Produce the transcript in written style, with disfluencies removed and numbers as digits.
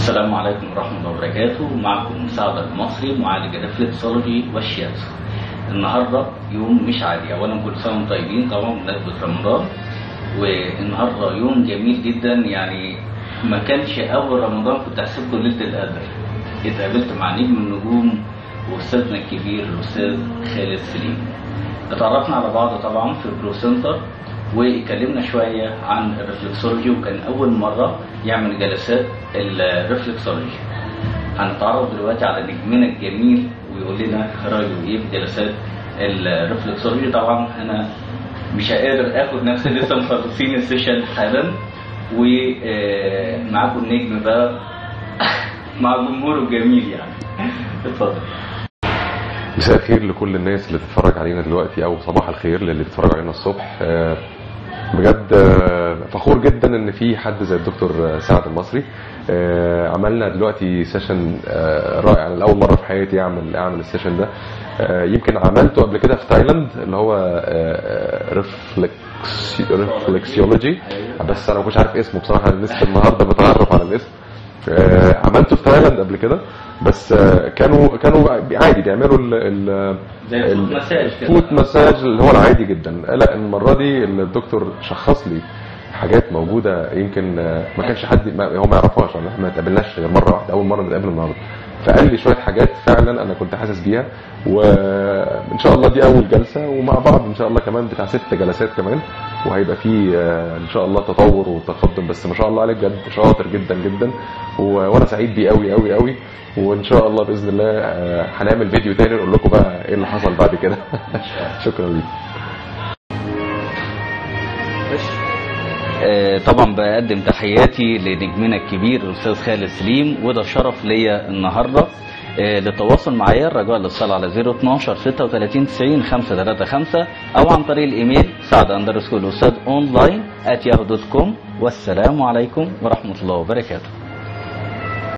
السلام عليكم ورحمة الله وبركاته. معكم مساعد المصري معالج الرفلكسولوجي والشياتو. النهارده يوم مش عادي. اولا كل سنه وانتم طيبين طبعا بمناسبة رمضان، والنهارده يوم جميل جدا. يعني ما كانش اول رمضان كنت احسبه ليلة القدر. اتقابلت مع نجم النجوم واستاذنا الكبير الاستاذ خالد سليم. اتعرفنا على بعض طبعا في برو سنتر واتكلمنا شويه عن الرفلكسولوجي، وكان اول مره يعمل جلسات الرفلكسولوجي. هنتعرف دلوقتي على نجمنا الجميل ويقول لنا رايه ايه في جلسات الرفلكسولوجي. طبعا انا مش قادر اخد نفسي، لسه مخلصين السيشن حالا، ومعاكم النجم بقى مع جمهوره الجميل. يعني اتفضل. مساء الخير لكل الناس اللي بتتفرج علينا دلوقتي، او صباح الخير للي بيتفرجوا علينا الصبح. بجد فخور جدا ان في حد زي الدكتور سعد المصري. عملنا دلوقتي سيشن رائع. انا لاول مره في حياتي اعمل السيشن ده. يمكن عملته قبل كده في تايلاند، اللي هو ريفلكسيولوجي، بس انا ما كنتش عارف اسمه بصراحه، لسه النهارده بتعرف على الاسم. عملته في تايلاند قبل كده، بس كانوا عادي بيعملوا الفوت مساج اللي هو العادي جدا. لا، المره دي الدكتور شخص لي حاجات موجوده يمكن ما كانش حد هو ما يعرفهاش. احنا ما اتقابلناش غير مره واحده، اول مره نتقابل النهارده. فقال لي شويه حاجات فعلا انا كنت حاسس بيها، وان شاء الله دي اول جلسه، ومع بعض ان شاء الله كمان بتاع 6 جلسات كمان، وهيبقى في ان شاء الله تطور وتقدم. بس ما شاء الله عليك بجد شاطر جدا جدا، وانا سعيد بيه قوي قوي قوي. وان شاء الله باذن الله هنعمل فيديو تاني نقول لكم بقى ايه اللي حصل بعد كده. شكرا ليك. طبعا بقدم تحياتي لنجمنا الكبير الاستاذ خالد سليم، وده شرف ليا النهارده. للتواصل معايا الرجاء الاتصال على 012 36 90 535 او عن طريق الايميل سعد_استاذ online @yahoo.com. والسلام عليكم ورحمه الله وبركاته.